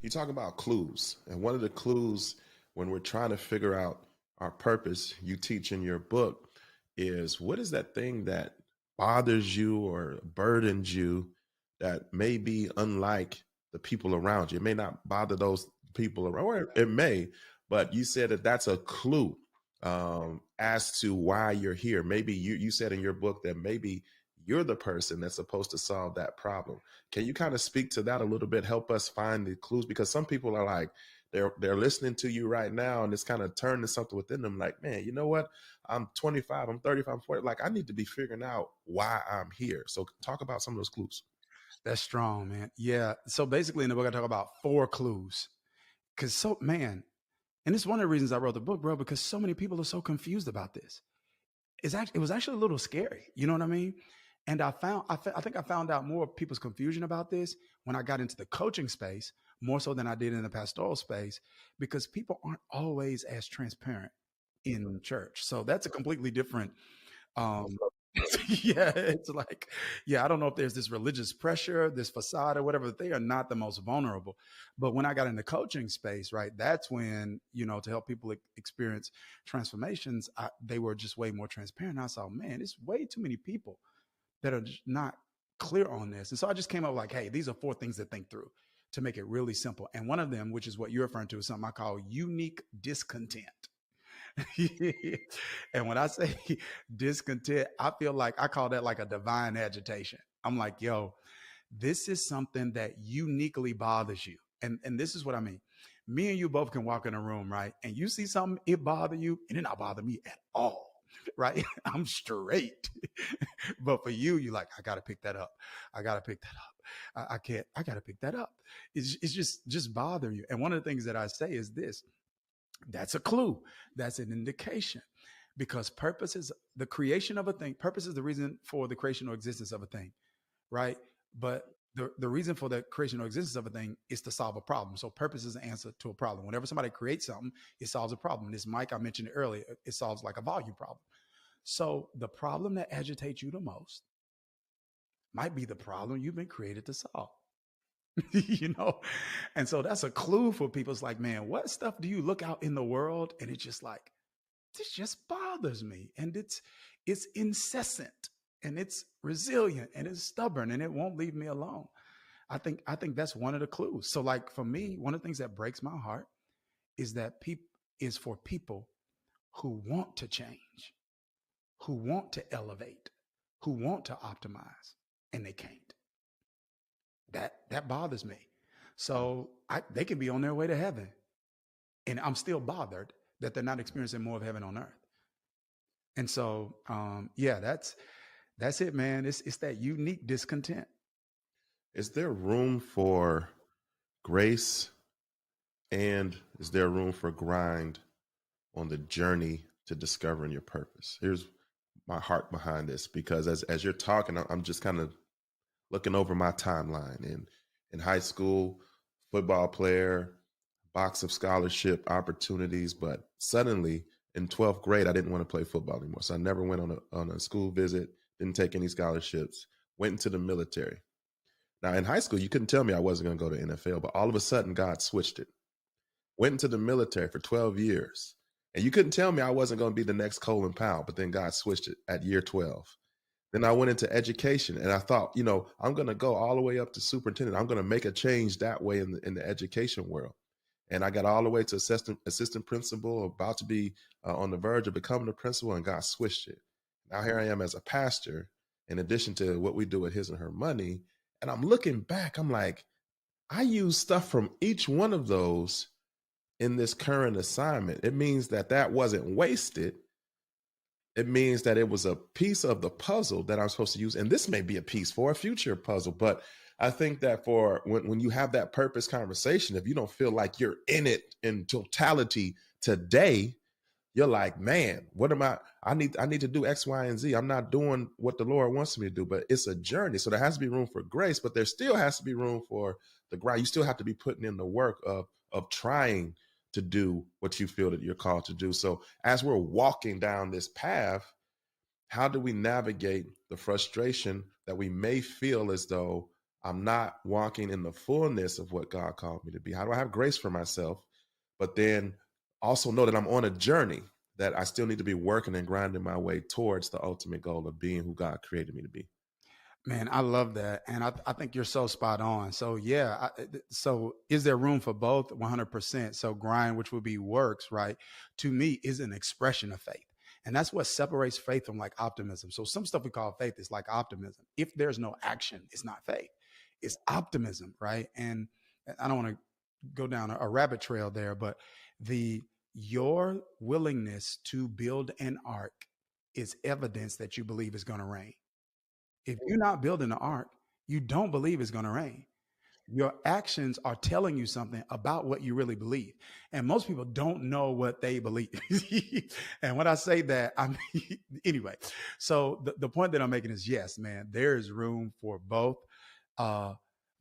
You talk about clues, and one of the clues when we're trying to figure out our purpose, you teach in your book, is what is that thing that bothers you or burdens you that may be unlike the people around you? It may not bother those people around, or it may, but you said that that's a clue as to why you're here. Maybe you said in your book that maybe you're the person that's supposed to solve that problem. Can you kind of speak to that a little bit? Help us find the clues, because some people are like they're listening to you right now, and it's kind of turning something within them. Like, man, you know what? I'm 25, I'm 35, I'm 40. Like, I need to be figuring out why I'm here. So, talk about some of those clues. That's strong, man. Yeah. So basically, in the book, I talk about four clues. Cause so, man, and it's one of the reasons I wrote the book, bro, because so many people are so confused about this. It was actually a little scary. You know what I mean? And I think I found out more of people's confusion about this when I got into the coaching space, more so than I did in the pastoral space, because people aren't always as transparent in church. So that's a completely different um, yeah, it's like, yeah, I don't know if there's this religious pressure, this facade or whatever. They are not the most vulnerable. But when I got in the coaching space, right, that's when, to help people experience transformations, they were just way more transparent. I saw, man, it's way too many people that are just not clear on this. And so I just came up like, hey, these are four things to think through to make it really simple. And one of them, which is what you're referring to, is something I call unique discontent. And when I say discontent, I feel like I call that like a divine agitation. I'm like, yo, this is something that uniquely bothers you. And this is what I mean. Me and you both can walk in a room, right? And you see something, it bother you, and it not bother me at all. Right? I'm straight. But for you, you like, I gotta pick that up. I gotta pick that up. I can't, I gotta pick that up. It's just bother you. And one of the things that I say is this: that's a clue. That's an indication. Because purpose is the creation of a thing. Purpose is the reason for the creation or existence of a thing, right? But the reason for the creation or existence of a thing is to solve a problem. So purpose is an answer to a problem. Whenever somebody creates something, it solves a problem. This mic, I mentioned it earlier, it solves like a volume problem. So the problem that agitates you the most might be the problem you've been created to solve. you know? And so that's a clue for people. It's like, man, what stuff do you look out in the world and it's just like, this just bothers me. And it's incessant and it's resilient and it's stubborn and it won't leave me alone. I think that's one of the clues. So like for me, one of the things that breaks my heart is that people is for people who want to change, who want to elevate, who want to optimize, and they can't. That bothers me. So they can be on their way to heaven, and I'm still bothered that they're not experiencing more of heaven on earth. And so, yeah, that's it, man. It's that unique discontent. Is there room for grace, and is there room for grind on the journey to discovering your purpose? Here's my heart behind this, because as you're talking, I'm just kind of looking over my timeline. In high school, football player, box of scholarship opportunities, but suddenly in 12th grade, I didn't want to play football anymore. So I never went on a school visit, didn't take any scholarships, went into the military. Now in high school, you couldn't tell me I wasn't going to go to NFL, but all of a sudden God switched it. Went into the military for 12 years. And you couldn't tell me I wasn't going to be the next Colin Powell, but then God switched it at year 12. Then I went into education, and I thought, I'm going to go all the way up to superintendent. I'm going to make a change that way in the education world. And I got all the way to assistant principal, about to be on the verge of becoming a principal, and God switched it. Now here I am as a pastor, in addition to what we do with His and Her Money. And I'm looking back, I'm like, I use stuff from each one of those in this current assignment. It means that wasn't wasted. It means that it was a piece of the puzzle that I'm supposed to use. And this may be a piece for a future puzzle. But I think that for when you have that purpose conversation, if you don't feel like you're in it in totality today, you're like, man, what am I need to do X, Y, and Z. I'm not doing what the Lord wants me to do, but it's a journey. So there has to be room for grace, but there still has to be room for the grind. You still have to be putting in the work of trying to do what you feel that you're called to do. So as we're walking down this path, how do we navigate the frustration that we may feel as though I'm not walking in the fullness of what God called me to be? How do I have grace for myself, but then also know that I'm on a journey, that I still need to be working and grinding my way towards the ultimate goal of being who God created me to be? Man, I love that. And I think you're so spot on. So, yeah. So, is there room for both? 100%. So, grind, which would be works, right? To me, is an expression of faith. And that's what separates faith from like optimism. So, some stuff we call faith is like optimism. If there's no action, it's not faith, it's optimism, right? And I don't want to go down a rabbit trail there, but the your willingness to build an ark is evidence that you believe is going to rain. If you're not building the ark, you don't believe it's going to rain. Your actions are telling you something about what you really believe. And most people don't know what they believe. And when I say that, I mean, anyway. So the point that I'm making is yes, man, there is room for both. Uh,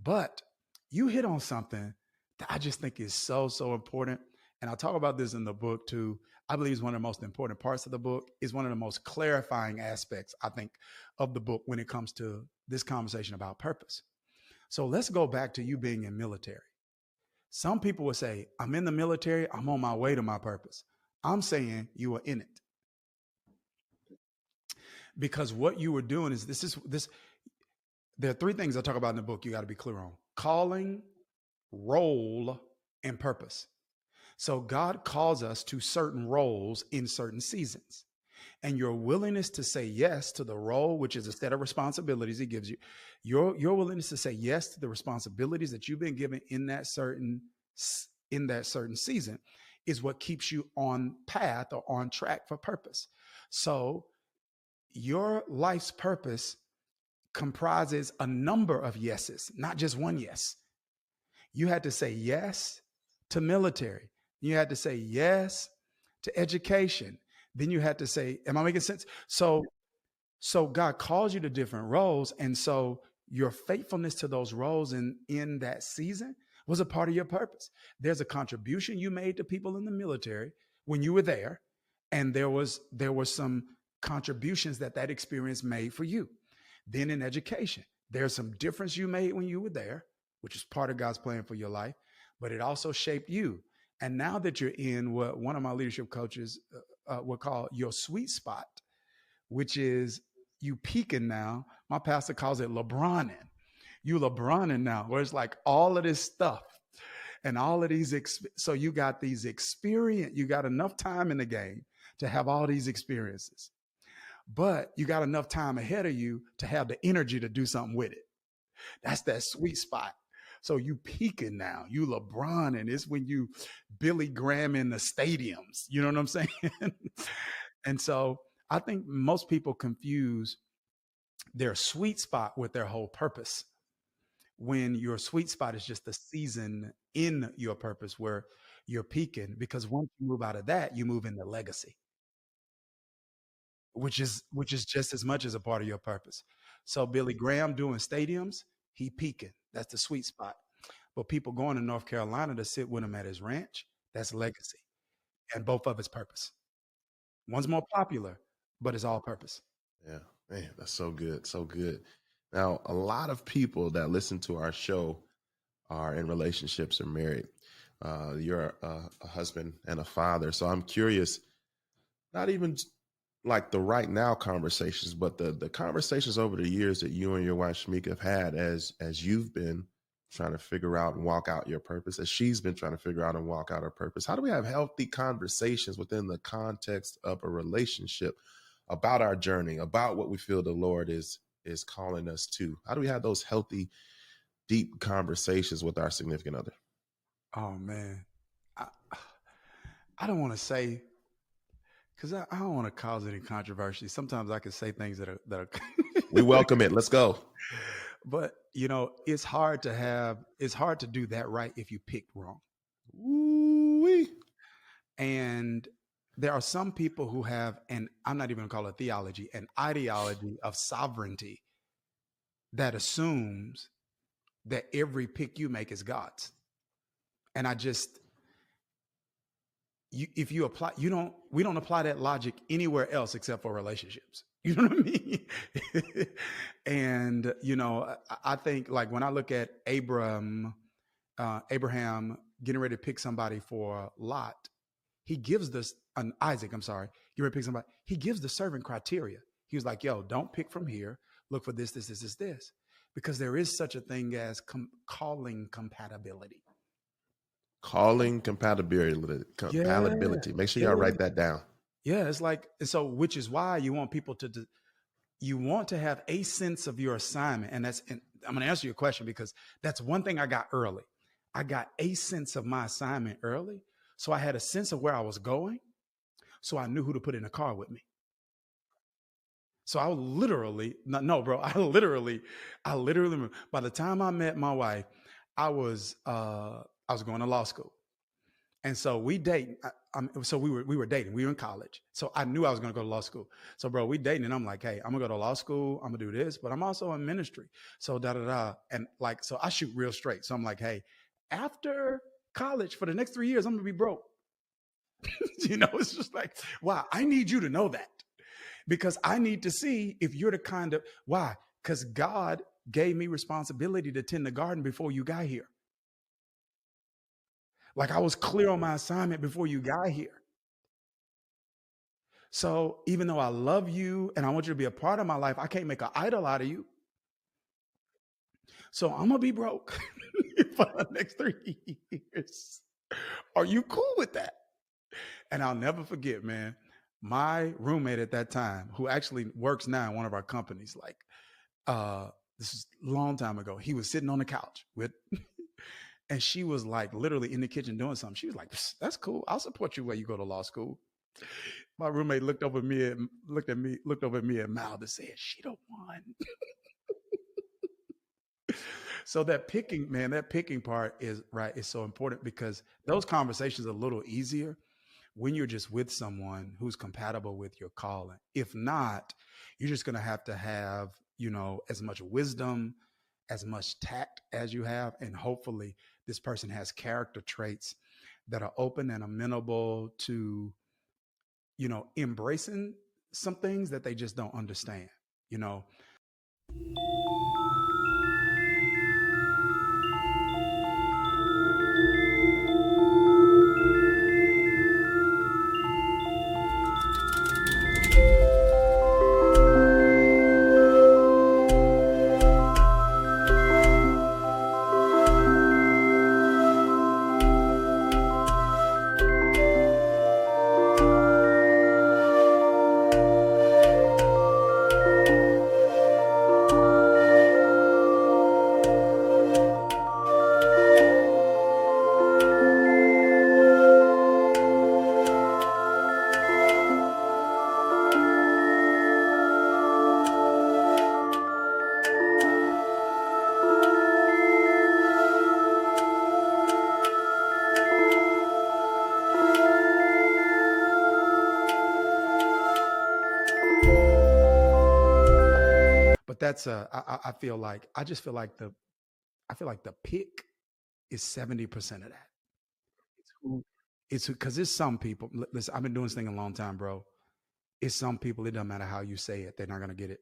but you hit on something that I just think is so, so important. And I talk about this in the book too. I believe it's one of the most important parts of the book, is one of the most clarifying aspects, I think, of the book when it comes to this conversation about purpose. So let's go back to you being in military. Some people would say, I'm in the military, I'm on my way to my purpose. I'm saying you are in it. Because what you were doing is this. There are three things I talk about in the book you got to be clear on: calling, role, and purpose. So God calls us to certain roles in certain seasons. And your willingness to say yes to the role, which is a set of responsibilities he gives you, your willingness to say yes to the responsibilities that you've been given in that certain season is what keeps you on path or on track for purpose. So your life's purpose comprises a number of yeses, not just one yes. You had to say yes to military. You had to say yes to education. Then you had to say, am I making sense? So God calls you to different roles. And so your faithfulness to those roles in that season was a part of your purpose. There's a contribution you made to people in the military when you were there. And there was some contributions that experience made for you. Then in education, there's some difference you made when you were there, which is part of God's plan for your life, but it also shaped you. And now that you're in what one of my leadership coaches would call your sweet spot, which is you peaking now. My pastor calls it LeBroning. You LeBroning now, where it's like all of this stuff and all of these. So you got these experience. You got enough time in the game to have all these experiences, but you got enough time ahead of you to have the energy to do something with it. That's that sweet spot. So you peaking now, you LeBron, and it's when you Billy Graham in the stadiums. You know what I'm saying? And so I think most people confuse their sweet spot with their whole purpose, when your sweet spot is just the season in your purpose where you're peaking. Because once you move out of that, you move into legacy, which is just as much as a part of your purpose. So Billy Graham doing stadiums, he peaking. That's the sweet spot. But people going to North Carolina to sit with him at his ranch, that's legacy. And both of its purpose. One's more popular, but it's all purpose. Yeah, man, that's so good. So good. Now, a lot of people that listen to our show are in relationships or married. You're a husband and a father. So I'm curious, not even like the right now conversations, but the conversations over the years that you and your wife Shamika have had as you've been trying to figure out and walk out your purpose, as she's been trying to figure out and walk out her purpose. How do we have healthy conversations within the context of a relationship about our journey, about what we feel the Lord is calling us to? How do we have those healthy, deep conversations with our significant other? Oh man, I, I don't want to say, because I don't want to cause any controversy. Sometimes I can say things that are We welcome it. Let's go. but it's hard to do that right if you picked wrong. Ooh-wee. And there are some people who have, and I'm not even gonna call it theology, an ideology of sovereignty that assumes that every pick you make is God's. And if you apply, we don't apply that logic anywhere else except for relationships. You know what I mean? And I think like when I look at Abraham getting ready to pick somebody for Lot, he gives this an Isaac, I'm sorry, getting ready to pick somebody. He gives the servant criteria. He was like, "Yo, don't pick from here. Look for this, because there is such a thing as calling compatibility." Calling compatibility. Yeah, Compatibility. Make sure y'all yeah, write that down. yeah. It's like, and so, which is why you want people to you want to have a sense of your assignment. And I'm going to answer your question because that's one thing I got early. I got a sense of my assignment early. So I had a sense of where I was going. So I knew who to put in the car with me. So I literally, no, bro, I literally, by the time I met my wife, I was going to law school. And so we date. So we were dating. We were in college. So I knew I was going to go to law school. So bro, we dating, and I'm like, hey, I'm gonna go to law school. I'm gonna do this, but I'm also in ministry. So da da da. And like, so I shoot real straight. So I'm like, hey, after college for the next 3 years, I'm gonna be broke. It's just like, wow, I need you to know that because I need to see if you're the kind of why. Because God gave me responsibility to tend the garden before you got here. Like I was clear on my assignment before you got here. So even though I love you and I want you to be a part of my life, I can't make an idol out of you. So I'm gonna be broke for the next 3 years. Are you cool with that? And I'll never forget, man, my roommate at that time, who actually works now in one of our companies, like this is a long time ago, he was sitting on the couch with and she was like literally in the kitchen doing something. She was like, "That's cool. I'll support you where you go to law school." My roommate looked over at me and mouthed and said, "She the one." So that picking part is right. Is so important because those conversations are a little easier when you're just with someone who's compatible with your calling. If not, you're just going to have, as much wisdom, as much tact as you have. And hopefully this person has character traits that are open and amenable to, embracing some things that they just don't understand, you know. But that's I feel like I feel like the pick is 70% of that. It's who it's because it's some people. Listen, I've been doing this thing a long time, bro. It's some people. It doesn't matter how you say it, they're not gonna get it.